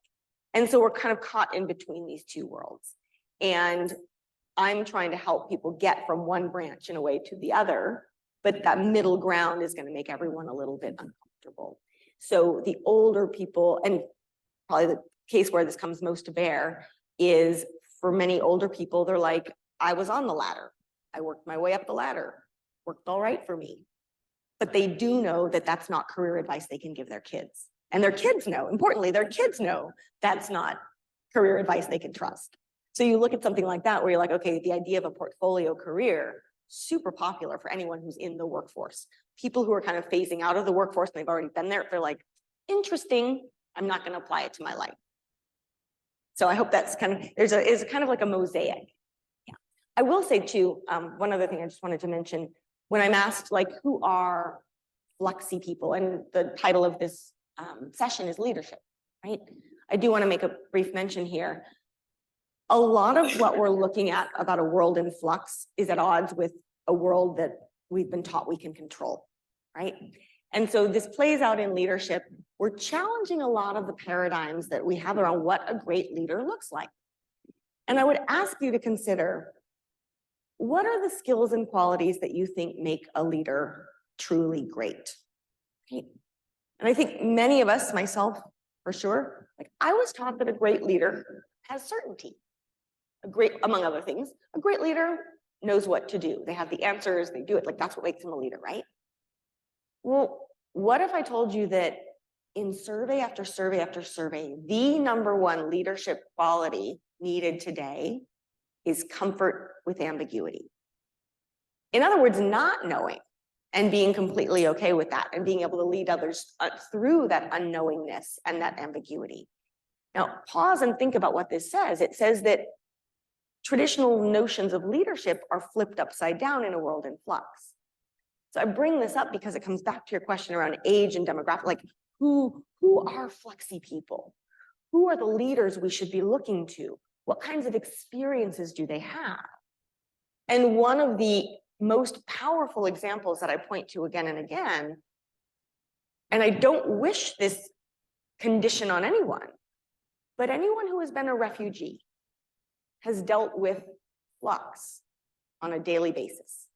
And so we're kind of caught in between these two worlds. And I'm trying to help people get from one branch in a way to the other, but that middle ground is going to make everyone a little bit uncomfortable. So the older people, and probably the case where this comes most to bear, is for many older people, they're like, I was on the ladder. I worked my way up the ladder, worked all right for me. But they do know that that's not career advice they can give their kids. And their kids know, importantly, their kids know that's not career advice they can trust. So you look at something like that where you're like, okay, the idea of a portfolio career, super popular for anyone who's in the workforce. People who are kind of phasing out of the workforce and they've already been there, they're like, interesting, I'm not going to apply it to my life. So I hope that's kind of, is kind of like a mosaic. Yeah. I will say too, one other thing I just wanted to mention, when I'm asked like, who are Fluxy people? And the title of this session is leadership, right? I do want to make a brief mention here. A lot of what we're looking at about a world in flux is at odds with a world that we've been taught we can control, right? And so this plays out in leadership. We're challenging a lot of the paradigms that we have around what a great leader looks like. And I would ask you to consider, what are the skills and qualities that you think make a leader truly great? Right? And I think many of us, myself for sure, like I was taught that a great leader has certainty. Among other things, a great leader knows what to do. They have the answers, they do it, like that's what makes them a leader, right? Well, what if I told you that in survey after survey after survey, the number one leadership quality needed today is comfort with ambiguity? In other words, not knowing and being completely okay with that and being able to lead others through that unknowingness and that ambiguity. Now, pause and think about what this says. It says that traditional notions of leadership are flipped upside down in a world in flux. So I bring this up because it comes back to your question around age and demographic, like who are Fluxy people? Who are the leaders we should be looking to? What kinds of experiences do they have? And one of the most powerful examples that I point to again and again, and I don't wish this condition on anyone, but anyone who has been a refugee has dealt with flux on a daily basis,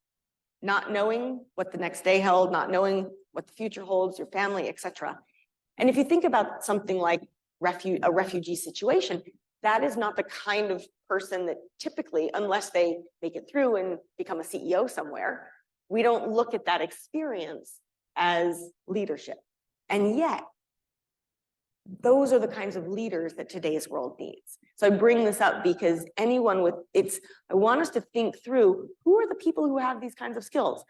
not knowing what the next day held, not knowing what the future holds, your family, etc. And if you think about something like a refugee situation, that is not the kind of person that typically, unless they make it through and become a CEO somewhere, we don't look at that experience as leadership. And yet, those are the kinds of leaders that today's world needs. So I bring this up because anyone with I want us to think through who are the people who have these kinds of skills.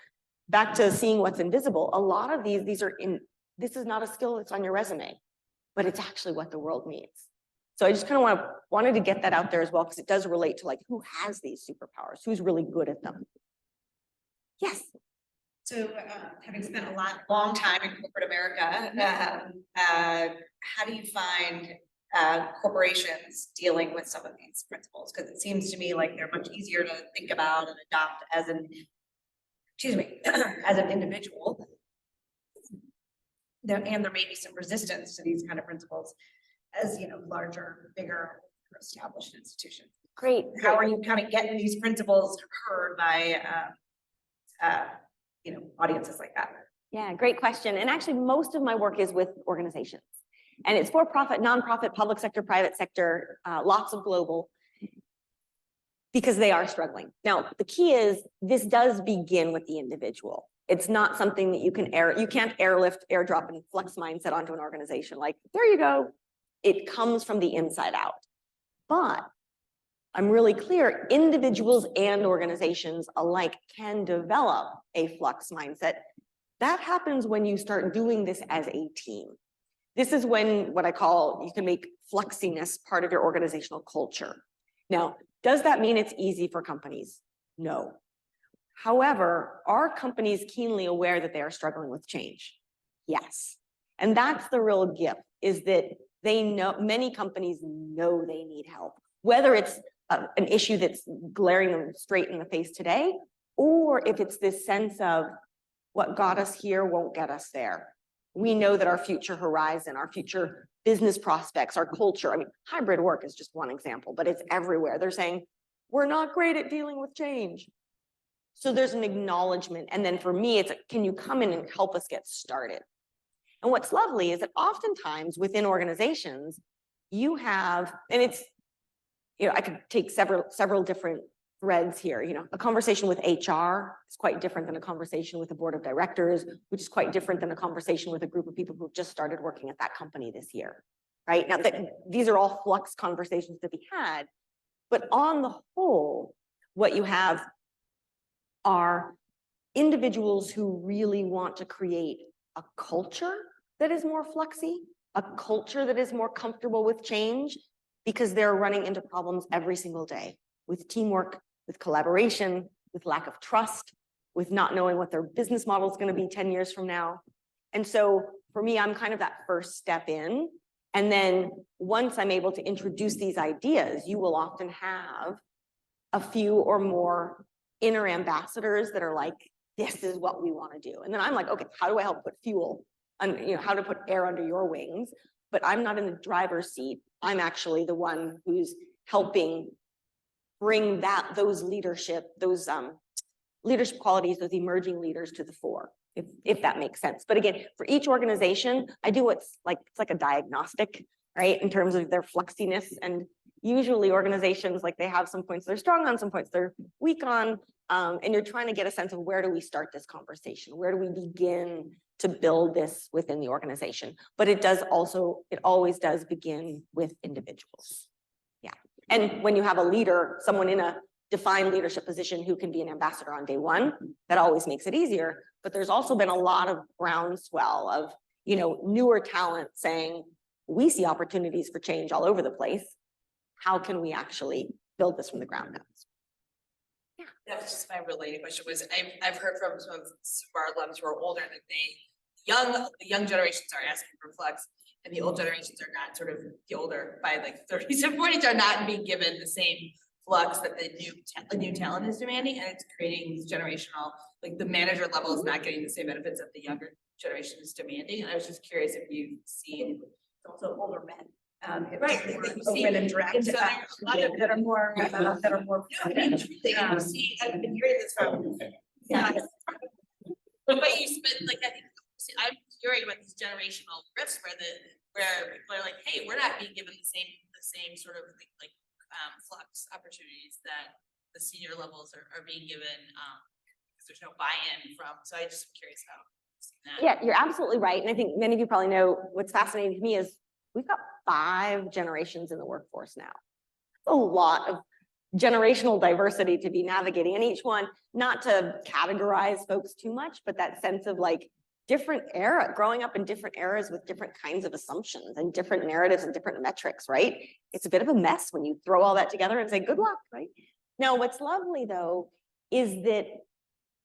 Back to seeing what's invisible, a lot of this is not a skill that's on your resume, but it's actually what the world needs. So I just kind of wanted to get that out there as well, because it does relate to like who has these superpowers, who's really good at them. Yes. So having spent a long time in corporate America, how do you find corporations dealing with some of these principles? Because it seems to me like they're much easier to think about and adopt as as an individual. There may be some resistance to these kind of principles as, larger, bigger, established institutions. Great. How are you kind of getting these principles heard by, audiences like that? Yeah, great question. And actually, most of my work is with organizations. And it's for-profit, nonprofit, public sector, private sector, lots of global, because they are struggling. Now, the key is this does begin with the individual. It's not something that you can't airlift, airdrop, and Flux mindset onto an organization. Like, there you go. It comes from the inside out. But I'm really clear, individuals and organizations alike can develop a Flux mindset. That happens when you start doing this as a team. This is when what I call, you can make fluxiness part of your organizational culture. Now, does that mean it's easy for companies? No. However, are companies keenly aware that they are struggling with change? Yes. And that's the real gift, is that they know, many companies know they need help, whether it's an issue that's glaring them straight in the face today, or if it's this sense of what got us here won't get us there. We know that our future horizon, our future business prospects, our culture, hybrid work is just one example, but it's everywhere. They're saying, we're not great at dealing with change. So there's an acknowledgement. And then for me, it's can you come in and help us get started? And what's lovely is that oftentimes within organizations, you have, and it's, I could take several different threads here. A conversation with HR is quite different than a conversation with a board of directors, which is quite different than a conversation with a group of people who just started working at that company this year, right? Now, these are all Flux conversations to be had, but on the whole, what you have are individuals who really want to create a culture that is more fluxy, a culture that is more comfortable with change, because they're running into problems every single day with teamwork, with collaboration, with lack of trust, with not knowing what their business model is going to be 10 years from now. And so for me, I'm kind of that first step in. And then once I'm able to introduce these ideas, you will often have a few or more inner ambassadors that are like, this is what we want to do. And then I'm like, okay, how do I help put fuel and how to put air under your wings? But I'm not in the driver's seat. I'm actually the one who's helping bring those leadership qualities, those emerging leaders to the fore, if that makes sense. But again, for each organization, I do it's like a diagnostic, right? In terms of their fluxiness. And usually organizations, like they have some points they're strong on, some points they're weak on. And you're trying to get a sense of where do we start this conversation? Where do we begin to build this within the organization? But it always does begin with individuals. Yeah. And when you have a leader, someone in a defined leadership position who can be an ambassador on day one, that always makes it easier. But there's also been a lot of groundswell of, newer talent saying, we see opportunities for change all over the place. How can we actually build this from the ground up? Yeah, that was just my related question. I've heard from some of our alums who are older that the young generations are asking for Flux, and the old generations are not sort of, the older by like thirties and forties are not being given the same flux that the new talent is demanding, and it's creating these generational, like the manager level is not getting the same benefits that the younger generation is demanding. And I was just curious if you've seen also older men. Right, that you see, open and direct. and so there are a lot of that are more, I mean, truly, you see, I've been hearing this from, yeah. But you spend, like, I think, see, I'm hearing about these generational rifts where people are like, hey, we're not being given the same sort of like flux opportunities that the senior levels are being given, because there's no buy-in from, so I just curious how. Yeah, you're absolutely right. And I think many of you probably know what's fascinating to me is we've got 5 generations in the workforce now. A lot of generational diversity to be navigating, and each one, not to categorize folks too much, but that sense of like different era, growing up in different eras with different kinds of assumptions and different narratives and different metrics, right? It's a bit of a mess when you throw all that together and say, good luck, right? Now, what's lovely though, is that,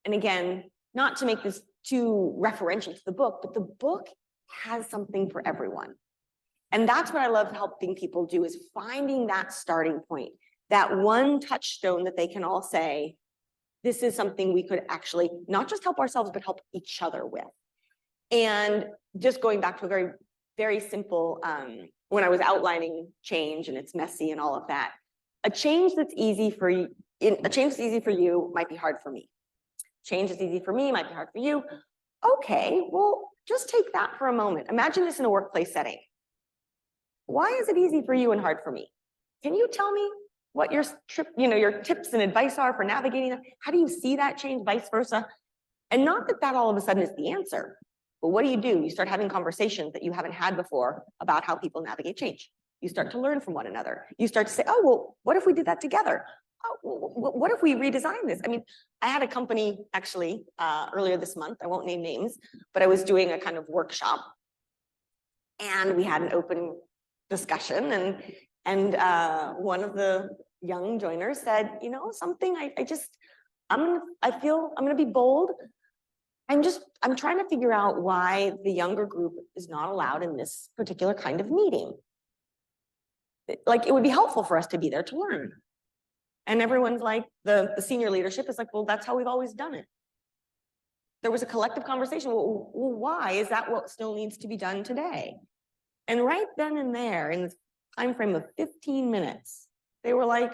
and again, not to make this too referential to the book, but the book has something for everyone. And that's what I love helping people do, is finding that starting point, that one touchstone that they can all say, this is something we could actually not just help ourselves, but help each other with. And just going back to a very, very simple, when I was outlining change and it's messy and all of that, a change that's easy for you, might be hard for me. Change is easy for me, might be hard for you. Okay, well, just take that for a moment. Imagine this in a workplace setting. Why is it easy for you and hard for me? Can you tell me what your tips and advice are for navigating that? How do you see that change, vice versa? And not that all of a sudden is the answer, but what do? You start having conversations that you haven't had before about how people navigate change. You start to learn from one another. You start to say, oh, well, what if we did that together? Oh, what if we redesign this? I mean, I had a company actually earlier this month, I won't name names, but I was doing a kind of workshop and we had an open discussion, and one of the young joiners said, you know, something I feel I'm going to be bold. I'm trying to figure out why the younger group is not allowed in this particular kind of meeting. Like, it would be helpful for us to be there to learn. And everyone's like, the senior leadership is like, well, that's how we've always done it. There was a collective conversation. Well, why is that what still needs to be done today? And right then and there, in the time frame of 15 minutes, they were like,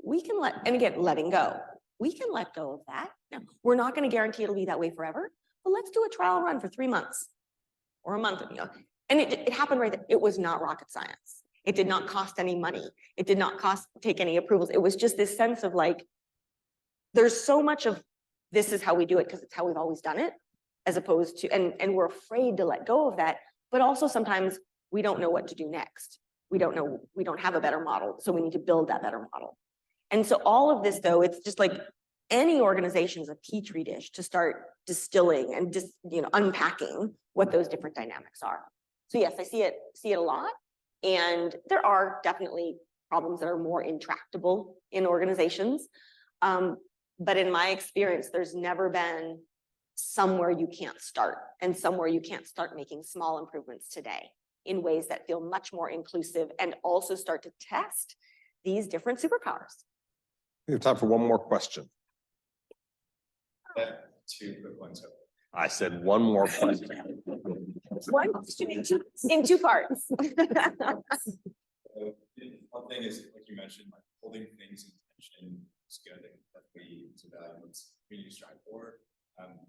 we can letting go. We can let go of that. Now, we're not going to guarantee it'll be that way forever, but let's do a trial run for 3 months or a month. And it happened right there. It was not rocket science. It did not cost any money. It did not take any approvals. It was just this sense of like, there's so much of this is how we do it because it's how we've always done it, as opposed to, and we're afraid to let go of that. But also sometimes we don't know what to do next. We don't have a better model. So we need to build that better model. And so all of this though, it's just like any organization is a petri dish to start distilling and just, unpacking what those different dynamics are. So yes, I see it a lot. And there are definitely problems that are more intractable in organizations. But in my experience, there's never been somewhere you can't start and somewhere you can't start making small improvements today in ways that feel much more inclusive and also start to test these different superpowers. We have time for one more question. 2 quick ones. I said one more question. One question in two parts. One thing is, like you mentioned, like holding things in tension is good. It's a value that's really strive for.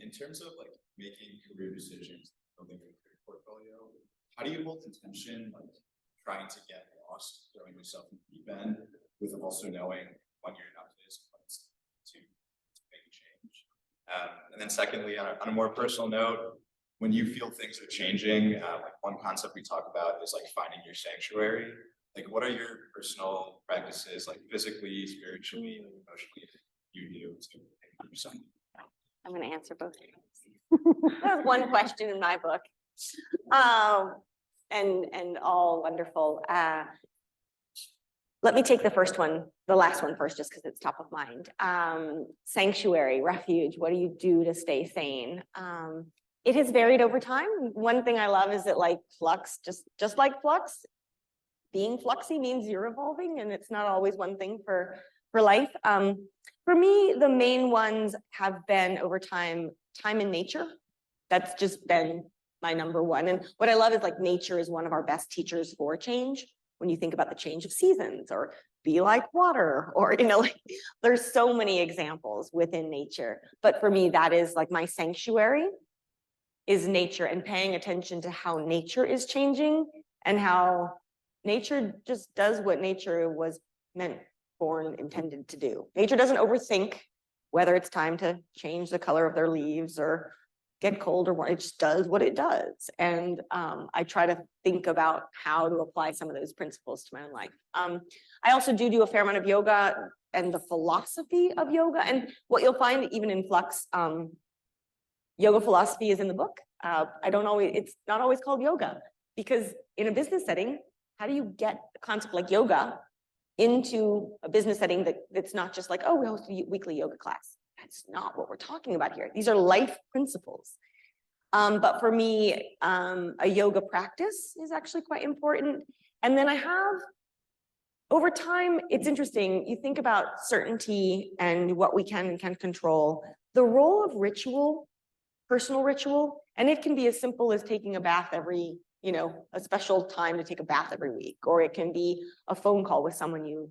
In terms of like making career decisions, building a career portfolio, how do you hold the tension, like trying to get lost, throwing yourself in the deep end, with also knowing when you're enough is to make a change? And then secondly, on a more personal note, when you feel things are changing, like one concept we talk about is like finding your sanctuary. Like, what are your personal practices, like physically, spiritually, emotionally, you do to make yourself? I'm going to answer both. That was one question in my book. And all wonderful. Let me take the last one first, just because it's top of mind. Sanctuary, refuge, what do you do to stay sane? It has varied over time. One thing I love is that like Flux, just like Flux, being fluxy means you're evolving and it's not always one thing for life. For me, the main ones have been over time in nature. That's just been my number one. And what I love is like nature is one of our best teachers for change. When you think about the change of seasons or be like water, or, you know, like there's so many examples within nature. But for me, that is like my sanctuary is nature, and paying attention to how nature is changing and how nature just does what nature was intended to do. Nature doesn't overthink whether it's time to change the color of their leaves or get cold or warm. It just does what it does. And I try to think about how to apply some of those principles to my own life. I also do a fair amount of yoga and the philosophy of yoga. And what you'll find even in Flux, yoga philosophy is in the book. It's not always called yoga, because in a business setting, how do you get a concept like yoga into a business setting that's not just like, oh, we host a weekly yoga class? That's not what we're talking about here. These are life principles. But for me, a yoga practice is actually quite important. And then I have, over time, it's interesting. You think about certainty and what we can and can't control. The role of ritual, personal ritual, and it can be as simple as taking a bath every, you know, a special time to take a bath every week, or it can be a phone call with someone you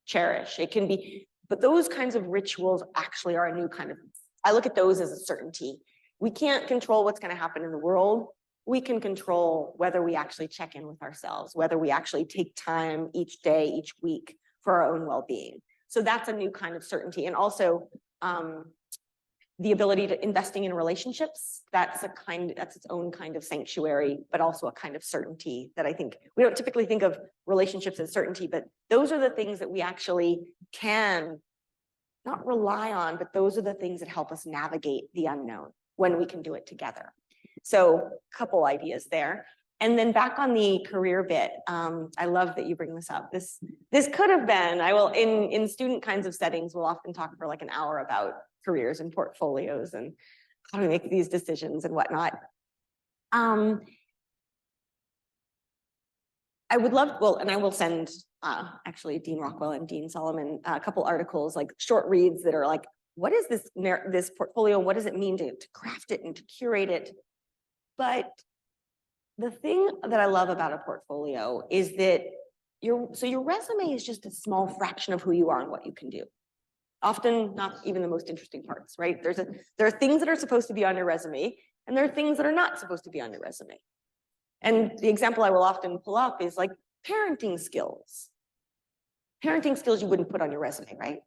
cherish. It can be, but those kinds of rituals actually are a new kind of, I look at those as a certainty. We can't control what's going to happen in the world. We can control whether we actually check in with ourselves, whether we actually take time each day, each week for our own well-being. So that's a new kind of certainty. And also the ability to investing in relationships, that's its own kind of sanctuary, but also a kind of certainty that I think we don't typically think of relationships as certainty, but those are the things that we actually can not rely on, but those are the things that help us navigate the unknown when we can do it together. So a couple ideas there. And then back on the career bit, I love that you bring this up. This could have been, in student kinds of settings, we'll often talk for like an hour about careers and portfolios and how to make these decisions and whatnot. I would love, and I will send actually Dean Rockwell and Dean Solomon a couple articles, like short reads that are like, what is this portfolio? What does it mean to craft it and to curate it? But the thing that I love about a portfolio is that your resume is just a small fraction of who you are and what you can do. Often not even the most interesting parts, right? There are things that are supposed to be on your resume, and there are things that are not supposed to be on your resume. And the example I will often pull up is like parenting skills. Parenting skills you wouldn't put on your resume, right?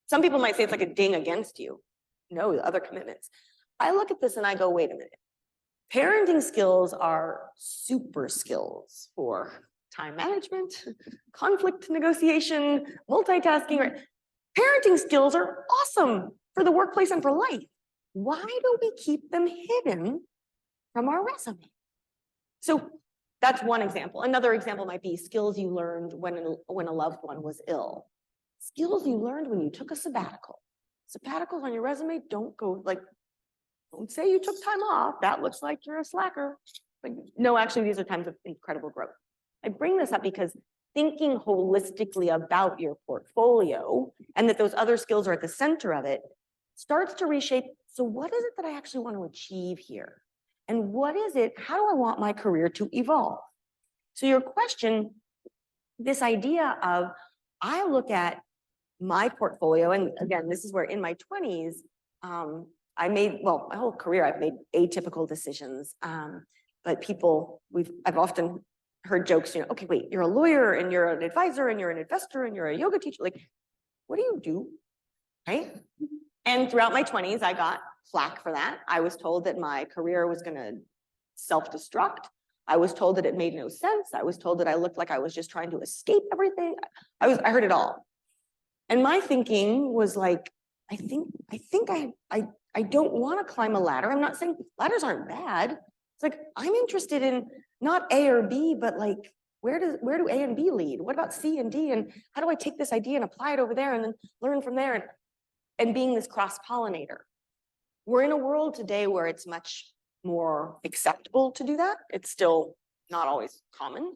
Some people might say it's like a ding against you. No, other commitments. I look at this and I go, wait a minute. Parenting skills are super skills for time management, conflict negotiation, multitasking, right? Parenting skills are awesome for the workplace and for life. Why do we keep them hidden from our resume? So that's one example. Another example might be skills you learned when a loved one was ill. Skills you learned when you took a sabbatical. Sabbaticals on your resume don't say you took time off. That looks like you're a slacker. Like, no, actually, these are times of incredible growth. I bring this up because thinking holistically about your portfolio and that those other skills are at the center of it starts to reshape. So what is it that I actually want to achieve here? And what is it? How do I want my career to evolve? So your question, this idea of, I look at my portfolio, and again, this is where in my 20s, I made, my whole career, I've made atypical decisions. But I've often heard jokes, okay, wait, you're a lawyer and you're an advisor and you're an investor and you're a yoga teacher. Like, what do you do? Right? And throughout my 20s, I got flack for that. I was told that my career was going to self-destruct. I was told that it made no sense. I was told that I looked like I was just trying to escape everything. I heard it all. And my thinking was like, I don't want to climb a ladder. I'm not saying ladders aren't bad. It's like, I'm interested in not A or B, but like, where do A and B lead? What about C and D? And how do I take this idea and apply it over there and then learn from there and being this cross-pollinator? We're in a world today where it's much more acceptable to do that. It's still not always common.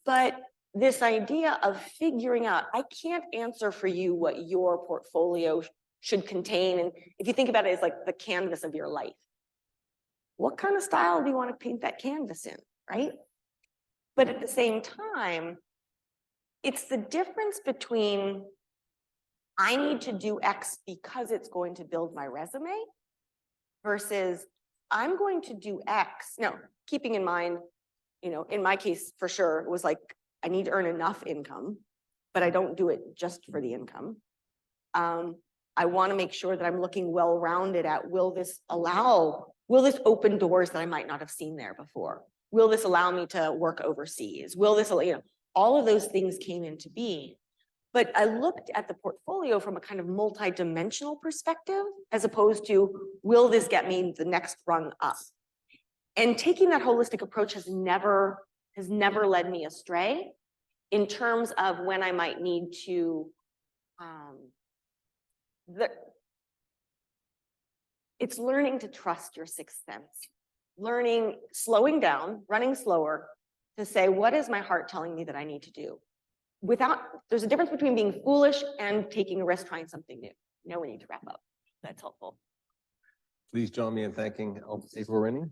But this idea of figuring out, I can't answer for you what your portfolio should contain. And if you think about it as like the canvas of your life, what kind of style do you want to paint that canvas in, right? But at the same time, it's the difference between I need to do X because it's going to build my resume versus I'm going to do X. Now, keeping in mind, you know, in my case, for sure, it was like, I need to earn enough income, but I don't do it just for the income. I want to make sure that I'm looking well-rounded at, will this open doors that I might not have seen there before? Will this allow me to work overseas? Will this, you know, all of those things came into being. But I looked at the portfolio from a kind of multi-dimensional perspective, as opposed to, will this get me the next rung up? And taking that holistic approach has never led me astray in terms of when I might need to, it's learning to trust your sixth sense, slowing down, running slower to say, what is my heart telling me that I need to do? There's a difference between being foolish and taking a risk, trying something new. We need to wrap up. That's helpful. Please join me in thanking April Rinne.